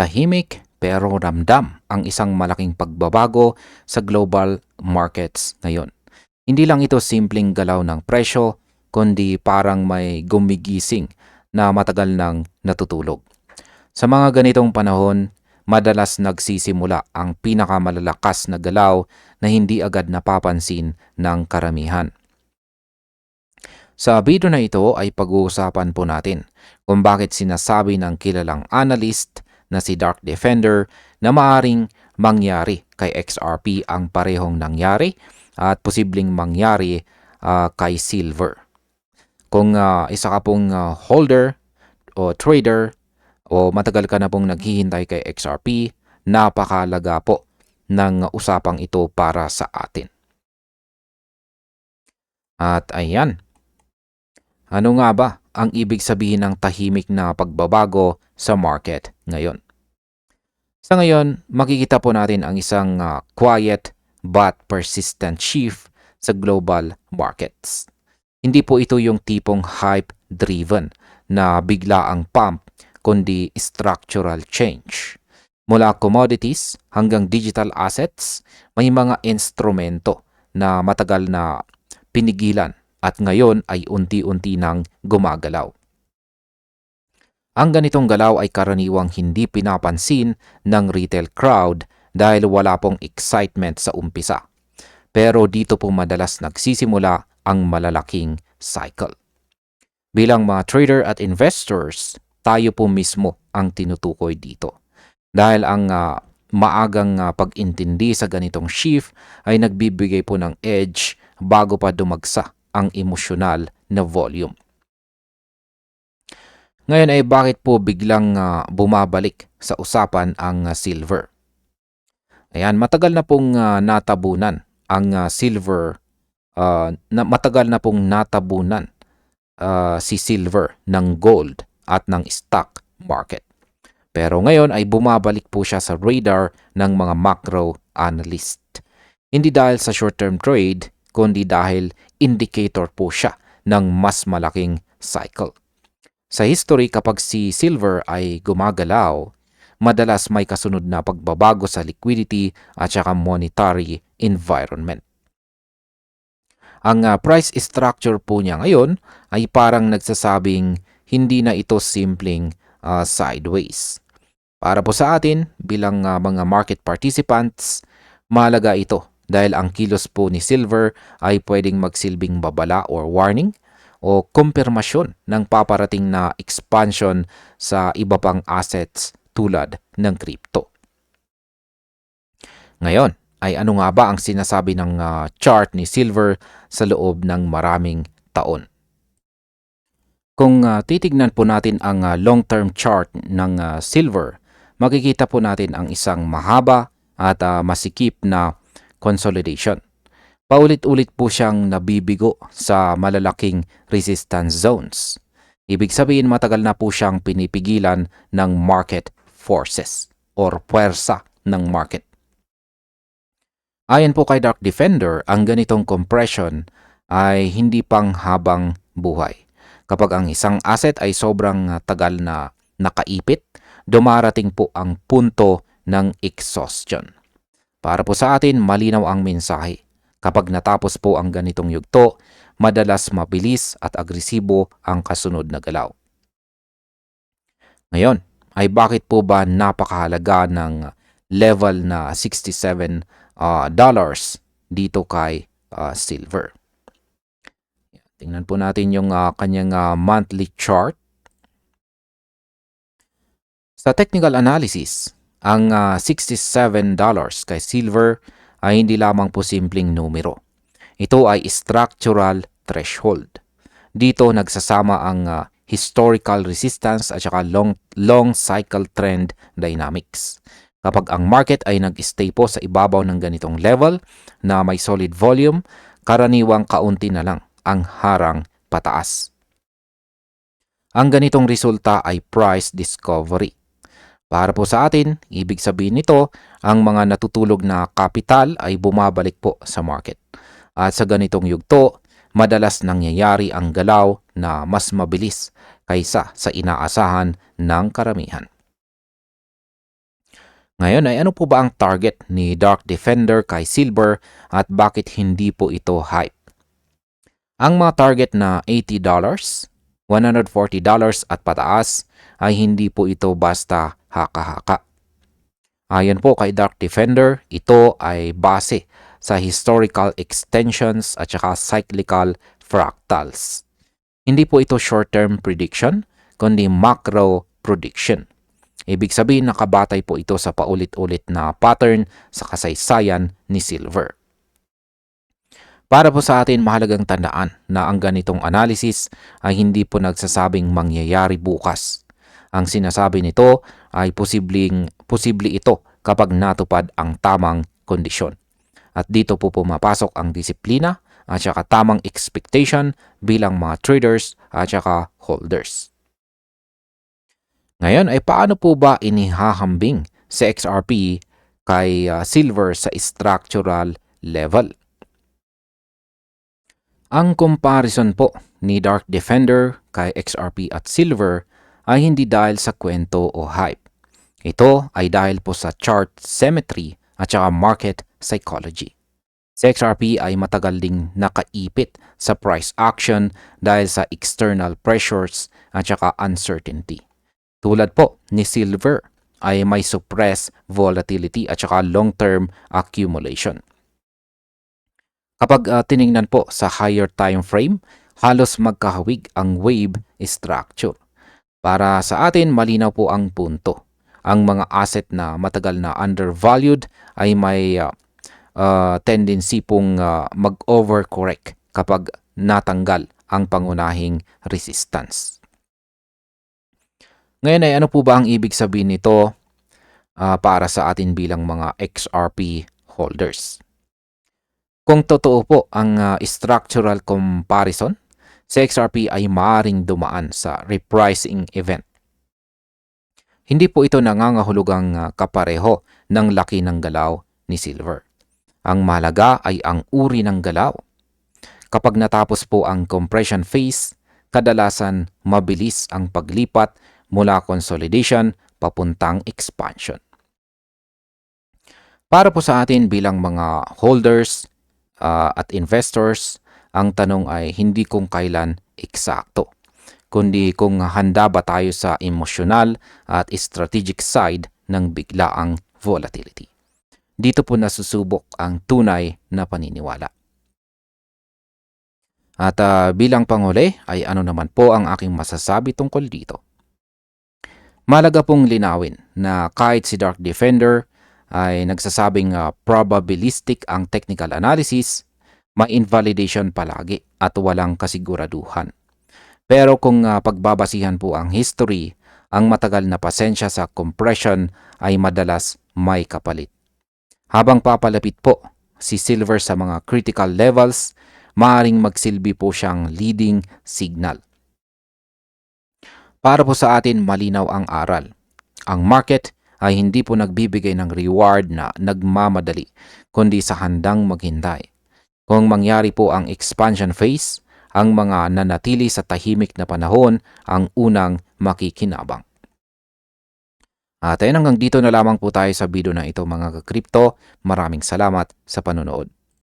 Tahimik pero ramdam ang isang malaking pagbabago sa global markets ngayon. Hindi lang ito simpleng galaw ng presyo, kundi parang may gumigising na matagal nang natutulog. Sa mga ganitong panahon, madalas nagsisimula ang pinakamalalakas na galaw na hindi agad napapansin ng karamihan. Sa video na ito ay pag-uusapan po natin kung bakit sinasabi ng kilalang analyst na si Dark Defender na maaring mangyari kay XRP ang parehong nangyari at posibleng mangyari kay Silver. Kung isa ka pong holder o trader o matagal ka na pong naghihintay kay XRP, napakalaga po ng usapang ito para sa atin. At ayan, ano nga ba ang ibig sabihin ng tahimik na pagbabago sa market ngayon? Sa ngayon, makikita po natin ang isang quiet but persistent shift sa global markets. Hindi po ito yung tipong hype-driven na bigla ang pump, kundi structural change. Mula commodities hanggang digital assets, may mga instrumento na matagal na pinigilan at ngayon ay unti-unti nang gumagalaw. Ang ganitong galaw ay karaniwang hindi pinapansin ng retail crowd dahil wala pong excitement sa umpisa. Pero dito po madalas nagsisimula ang malalaking cycle. Bilang mga trader at investors, tayo po mismo ang tinutukoy dito. Dahil ang maagang pag-intindi sa ganitong shift ay nagbibigay po ng edge bago pa dumagsa ang emosyonal na volume. Ngayon ay bakit po biglang bumabalik sa usapan ang silver? Ayan, matagal na pong natabunan ang silver, matagal na pong natabunan si silver ng gold at ng stock market. Pero ngayon ay bumabalik po siya sa radar ng mga macro analyst. Hindi dahil sa short-term trade, kundi dahil indicator po siya ng mas malaking cycle. Sa history, kapag si silver ay gumagalaw, madalas may kasunod na pagbabago sa liquidity at saka monetary environment. Ang price structure po niya ngayon ay parang nagsasabing hindi na ito simpleng sideways. Para po sa atin, bilang mga market participants, mahalaga ito dahil ang kilos po ni silver ay pwedeng magsilbing babala or warning o kumpirmasyon ng paparating na expansion sa iba pang assets tulad ng crypto. Ngayon, ay ano nga ba ang sinasabi ng chart ni silver sa loob ng maraming taon? Kung titignan po natin ang long-term chart ng silver, makikita po natin ang isang mahaba at masikip na consolidation. Paulit-ulit po siyang nabibigo sa malalaking resistance zones. Ibig sabihin matagal na po siyang pinipigilan ng market forces or puwersa ng market. Ayon po kay Dark Defender, ang ganitong compression ay hindi pang habang buhay. Kapag ang isang asset ay sobrang tagal na nakaipit, dumarating po ang punto ng exhaustion. Para po sa atin, malinaw ang mensahe. Kapag natapos po ang ganitong yugto, madalas mabilis at agresibo ang kasunod na galaw. Ngayon, ay bakit po ba napakahalaga ng level na $67 dito kay silver? Tingnan po natin yung kanyang monthly chart. Sa technical analysis, ang $67 kay silver ay hindi lamang po simpleng numero. Ito ay structural threshold. Dito nagsasama ang historical resistance at saka long cycle trend dynamics. Kapag ang market ay nag-stay po sa ibabaw ng ganitong level na may solid volume, karaniwang kaunti na lang ang harang pataas. Ang ganitong resulta ay price discovery. Para po sa atin, ibig sabihin nito, ang mga natutulog na kapital ay bumabalik po sa market. At sa ganitong yugto, madalas nangyayari ang galaw na mas mabilis kaysa sa inaasahan ng karamihan. Ngayon ay ano po ba ang target ni Dark Defender kay Silver at bakit hindi po ito hype? Ang mga target na $80, $140 at pataas ay hindi po ito basta haka-haka. Ayon po kay Dark Defender, ito ay base sa historical extensions at saka cyclical fractals. Hindi po ito short-term prediction, kundi macro prediction. Ibig sabihin nakabatay po ito sa paulit-ulit na pattern sa kasaysayan ni Silver. Para po sa atin, mahalagang tandaan na ang ganitong analysis ay hindi po nagsasabing mangyayari bukas. Ang sinasabi nito ay posible ito kapag natupad ang tamang kondisyon. At dito po pumapasok ang disiplina at saka tamang expectation bilang mga traders at saka holders. Ngayon ay paano po ba inihahambing sa XRP kay Silver sa structural level? Ang comparison po ni Dark Defender kay XRP at Silver ay hindi dahil sa kwento o hype. Ito ay dahil po sa chart symmetry at saka market psychology. Si XRP ay matagal ding nakaipit sa price action dahil sa external pressures at saka uncertainty. Tulad po ni Silver ay may suppress volatility at saka long-term accumulation. Kapag tiningnan po sa higher time frame, halos magkahawig ang wave structure. Para sa atin, malinaw po ang punto. Ang mga asset na matagal na undervalued ay may tendency pong mag-overcorrect kapag natanggal ang pangunahing resistance. Ngayon ay ano po ba ang ibig sabihin nito para sa atin bilang mga XRP holders? Kung totoo po ang structural comparison, si XRP ay maaaring dumaan sa repricing event. Hindi po ito nangangahulugang kapareho ng laki ng galaw ni Silver. Ang mahalaga ay ang uri ng galaw. Kapag natapos po ang compression phase, kadalasan mabilis ang paglipat mula consolidation papuntang expansion. Para po sa atin bilang mga holders at investors, ang tanong ay hindi kung kailan eksakto, kundi kung handa ba tayo sa emosyonal at strategic side ng biglaang volatility. Dito po nasusubok ang tunay na paniniwala. At bilang panghuli ay ano naman po ang aking masasabi tungkol dito. Mahalaga pong linawin na kahit si Dark Defender ay nagsasabing probabilistic ang technical analysis, may invalidation palagi at walang kasiguraduhan. Pero kung pagbabasihan po ang history, ang matagal na pasensya sa compression ay madalas may kapalit. Habang papalapit po si Silver sa mga critical levels, maaaring magsilbi po siyang leading signal. Para po sa atin, malinaw ang aral. Ang market ay hindi po nagbibigay ng reward na nagmamadali, kundi sa handang maghintay. Kung mangyari po ang expansion phase, ang mga nanatili sa tahimik na panahon ang unang makikinabang. At ayun, hanggang dito na lamang po tayo sa video na ito mga ka-crypto. Maraming salamat sa panonood.